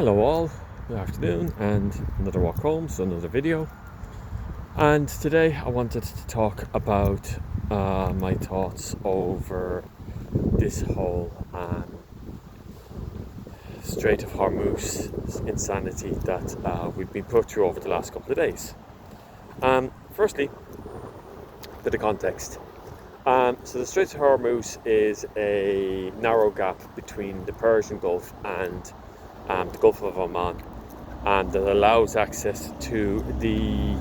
Hello all, good afternoon, and another walk home, so another video. And today I wanted to talk about my thoughts over this whole Strait of Hormuz insanity that we've been put through over the last couple of days. Firstly, a bit of context. So the Strait of Hormuz is a narrow gap between the Persian Gulf and the Gulf of Oman, that allows access to the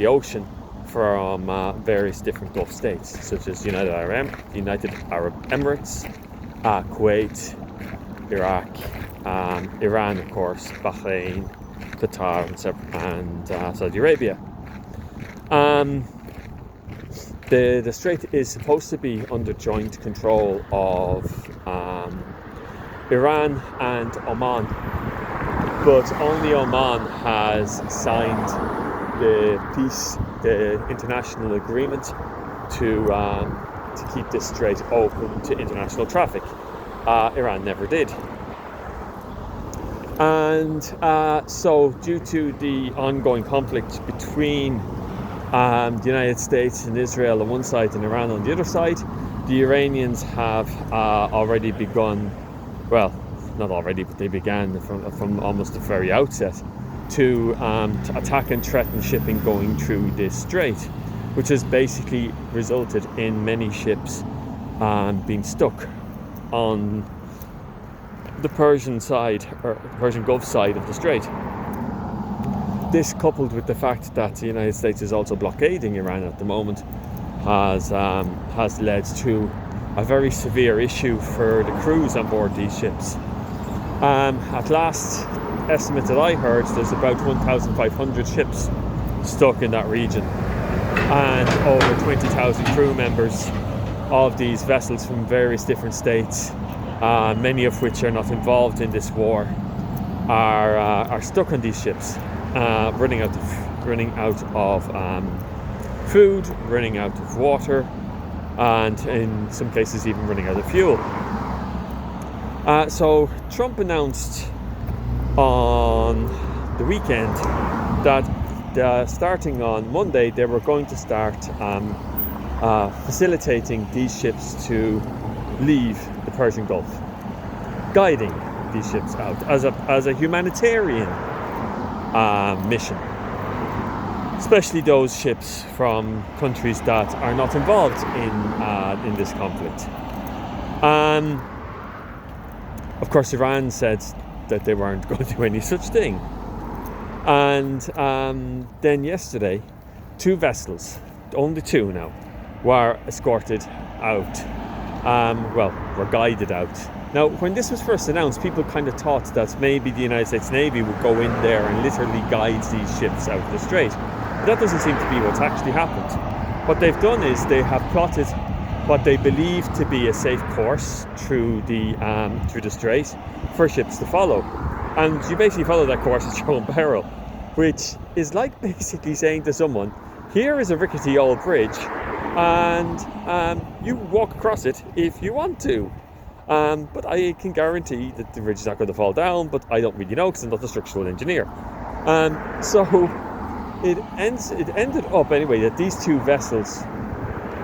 ocean from various different Gulf states, such as United Arab Emirates, Kuwait, Iraq, Iran, of course, Bahrain, Qatar, and Saudi Arabia. The strait is supposed to be under joint control of Iran and Oman, but only Oman has signed the international agreement to keep this strait open to international traffic. Iran never did. And so due to the ongoing conflict between the United States and Israel on one side and Iran on the other side, the Iranians have already begun, well, not already, but they began from almost the very outset to attack and threaten shipping going through this strait, which has basically resulted in many ships being stuck on the Persian side, or Persian Gulf side of the strait. This, coupled with the fact that the United States is also blockading Iran at the moment, has led to a very severe issue for the crews on board these ships. At last estimate that I heard, there's about 1,500 ships stuck in that region, and over 20,000 crew members of these vessels from various different states, many of which are not involved in this war, are stuck on these ships, running out of food, running out of water, and in some cases even running out of fuel. So Trump announced on the weekend that starting on Monday they were going to start facilitating these ships to leave the Persian Gulf, guiding these ships out as a humanitarian mission, especially those ships from countries that are not involved in this conflict. Of course, Iran said that they weren't going to do any such thing. And then yesterday, two vessels, only two now, were escorted out. Were guided out. Now, when this was first announced, people kind of thought that maybe the United States Navy would go in there and literally guide these ships out of the strait. But that doesn't seem to be what's actually happened. What they've done is they have plotted what they believe to be a safe course through the strait for ships to follow. And you basically follow that course at your own peril, which is like basically saying to someone, here is a rickety old bridge, and you walk across it if you want to. But I can guarantee that the bridge is not going to fall down, but I don't really know because I'm not a structural engineer. So it ended up anyway that these two vessels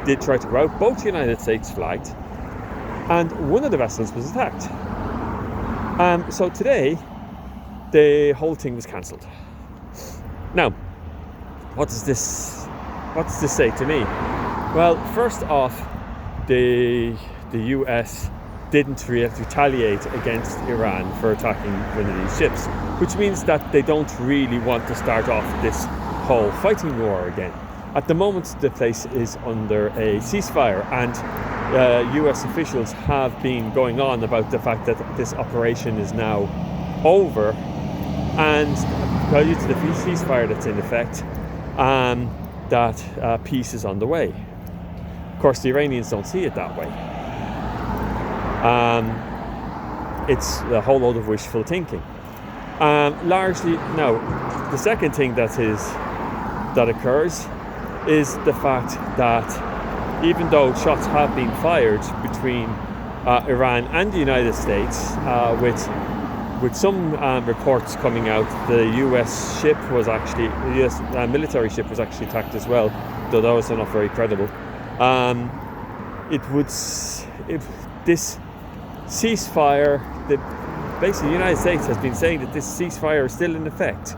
did try to go out, both United States flagged, and one of the vessels was attacked. So today, the whole thing was cancelled. Now, what does this say to me? Well, first off, the US didn't retaliate against Iran for attacking one of these ships, which means that they don't really want to start off this whole fighting war again. At the moment, the place is under a ceasefire, and US officials have been going on about the fact that this operation is now over, and due to the ceasefire that's in effect, that peace is on the way. Of course, the Iranians don't see it that way. It's a whole load of wishful thinking. Largely, now, the second thing that occurs is the fact that even though shots have been fired between Iran and the United States, with some reports coming out. The US military ship was actually attacked as well, though those are not very credible. This ceasefire, basically the United States has been saying that this ceasefire is still in effect.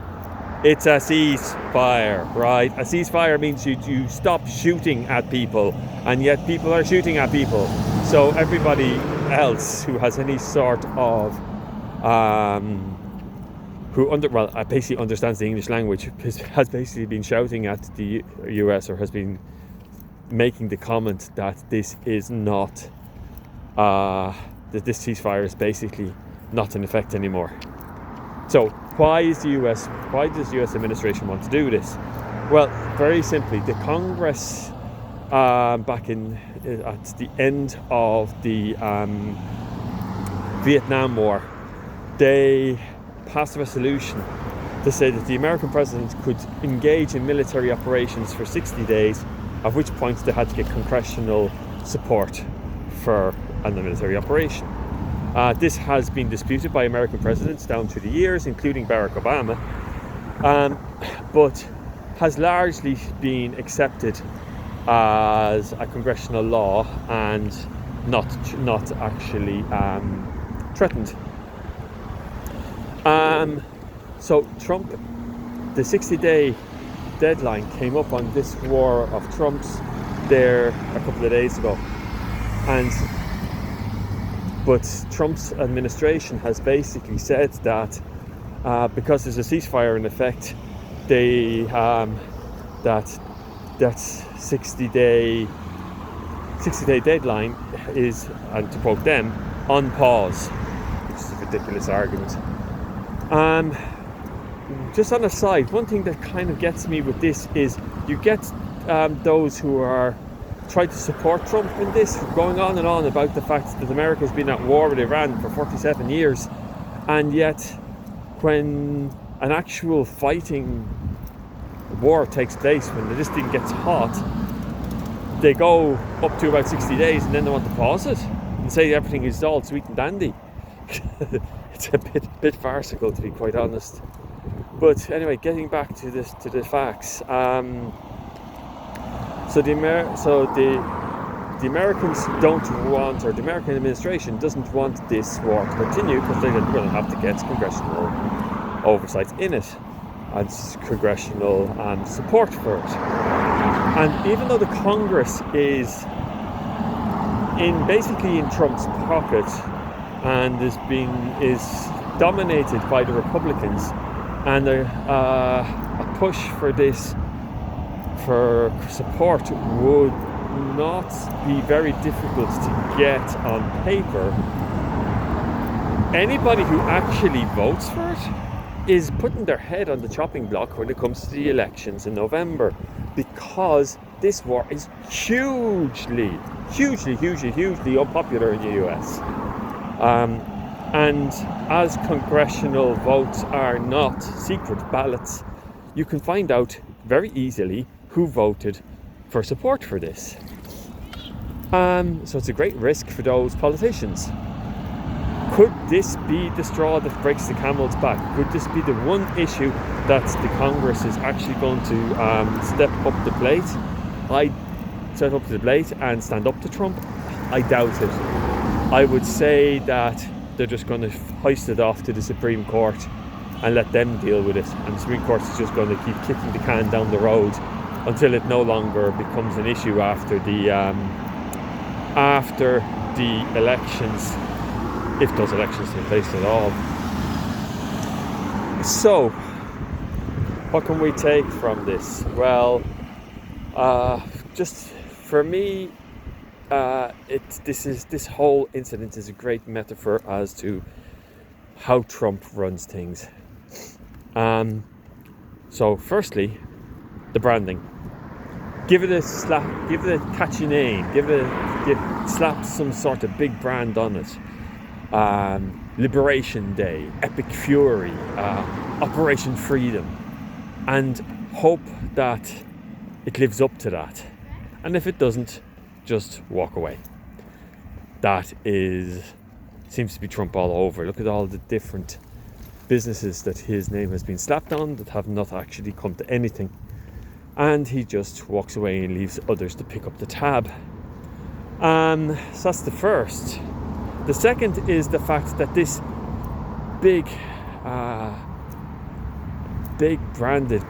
It's a ceasefire, right? A ceasefire means you stop shooting at people, and yet people are shooting at people. So everybody else who has any sort of basically understands the English language has basically been shouting at the US, or has been making the comment that this is not that this ceasefire is basically not in effect anymore. So why does the US administration want to do this? Well, very simply, the Congress back at the end of the Vietnam War, they passed a resolution to say that the American president could engage in military operations for 60 days, at which point they had to get congressional support for a military operation. This has been disputed by American presidents down through the years, including Barack Obama, but has largely been accepted as a congressional law and not actually threatened. So Trump, the 60-day deadline came up on this war of Trump's there a couple of days ago, but Trump's administration has basically said that because there's a ceasefire in effect, that 60-day deadline is, and to quote them, on pause, which is a ridiculous argument. Just on a side, one thing that kind of gets me with this is you get those who are trying to support Trump in this, going on and on about the fact that America's been at war with Iran for 47 years, and yet when an actual fighting war takes place, when this thing gets hot, they go up to about 60 days and then they want to pause it and say everything is all sweet and dandy. It's a bit farcical, to be quite honest. But anyway, getting back to the facts. So the Americans don't want, or the American administration doesn't want this war to continue, because they're going to have to get congressional oversight in it and congressional support for it. And even though the Congress is basically in Trump's pocket and is dominated by the Republicans, and a push for this for support would not be very difficult to get on paper, anybody who actually votes for it is putting their head on the chopping block when it comes to the elections in November, because this war is hugely unpopular in the US. And as congressional votes are not secret ballots, you can find out very easily who voted for support for this. So it's a great risk for those politicians. Could this be the straw that breaks the camel's back? Could this be the one issue that the Congress is actually going to step up to the plate and stand up to Trump? I doubt it. I would say that they're just going to hoist it off to the Supreme Court and let them deal with it. And the Supreme Court is just going to keep kicking the can down the road until it no longer becomes an issue after the elections, if those elections take place at all. So, what can we take from this? Well, just for me, this whole incident is a great metaphor as to how Trump runs things. So, firstly, the branding. Give it a slap, give it a catchy name, slap some sort of big brand on it. Liberation Day, Epic Fury, Operation Freedom, and hope that it lives up to that. And if it doesn't, just walk away. that seems to be Trump all over. Look at all the different businesses that his name has been slapped on that have not actually come to anything, and he just walks away and leaves others to pick up the tab. So that's the first. The second is the fact that this big branded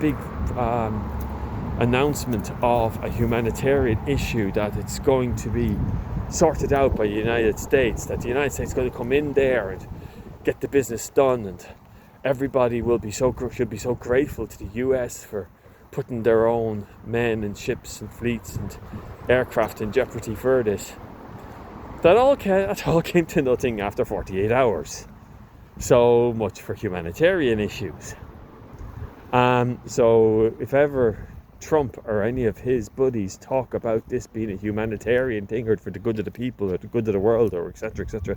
announcement of a humanitarian issue, that it's going to be sorted out by the United States, that the United States is going to come in there and get the business done, and everybody should be so grateful to the US for putting their own men and ships and fleets and aircraft in jeopardy for this. That all came to nothing after 48 hours. So much for humanitarian issues. So if ever Trump or any of his buddies talk about this being a humanitarian thing, or for the good of the people, or the good of the world, or etc.,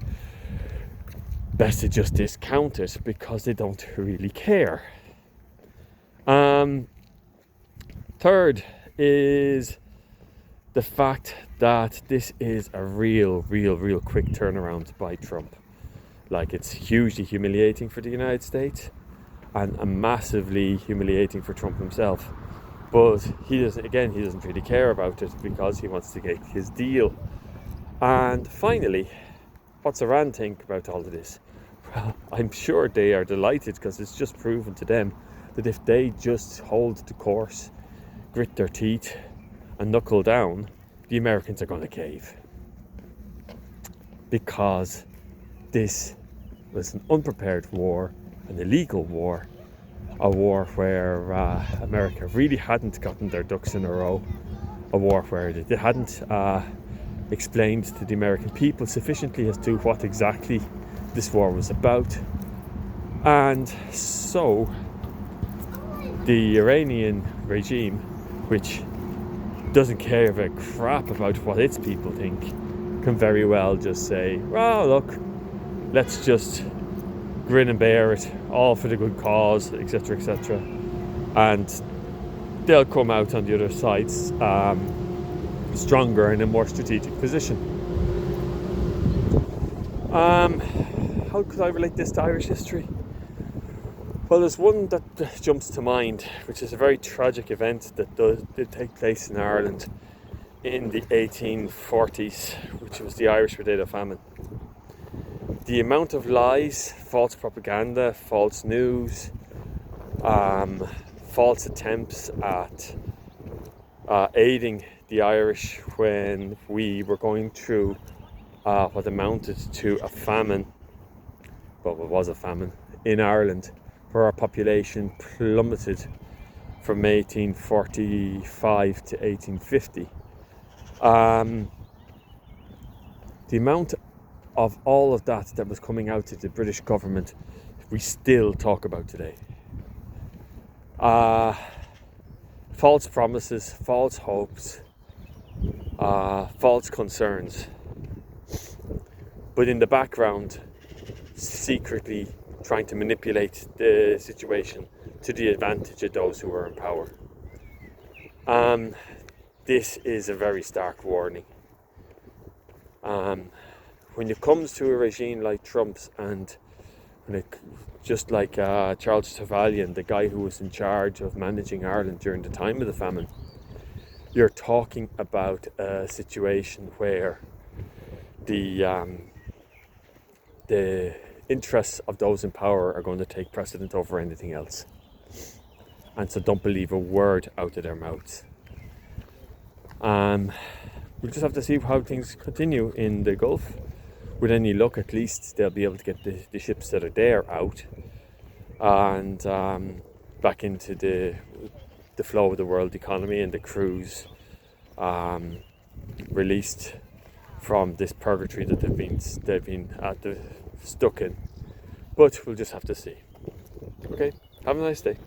best to just discount it, because they don't really care. Third is the fact that this is a real quick turnaround by Trump. Like, it's hugely humiliating for the United States and massively humiliating for Trump himself. But he doesn't really care about it, because he wants to get his deal. And finally, what's Iran think about all of this? Well, I'm sure they are delighted, because it's just proven to them that if they just hold the course, grit their teeth and knuckle down, the Americans are going to cave. Because this was an unprepared war, an illegal war, a war where America really hadn't gotten their ducks in a row, a war where they hadn't explained to the American people sufficiently as to what exactly this war was about. And so the Iranian regime, which doesn't care a crap about what its people think, can very well just say, well, look, let's just grin and bear it, all for the good cause, etc., and they'll come out on the other side stronger and in a more strategic position. How could I relate this to Irish history? Well, there's one that jumps to mind, which is a very tragic event that did take place in Ireland in the 1840s, which was the Irish potato famine. The amount of lies, false propaganda, false news, false attempts at aiding the Irish when we were going through what amounted to a famine, well, it was a famine in Ireland, where our population plummeted from 1845 to 1850. The amount of all of that was coming out of the British government, we still talk about today. False promises, false hopes, false concerns, but in the background, secretly trying to manipulate the situation to the advantage of those who are in power. This is a very stark warning. When it comes to a regime like Trump's, and just like Charles Trevelyan, the guy who was in charge of managing Ireland during the time of the famine, you're talking about a situation where the interests of those in power are going to take precedent over anything else. And so don't believe a word out of their mouths. We'll just have to see how things continue in the Gulf. With any luck, at least they'll be able to get the ships that are there out and back into the flow of the world economy, and the crews released from this purgatory that they've been stuck in. But we'll just have to see. Okay, have a nice day.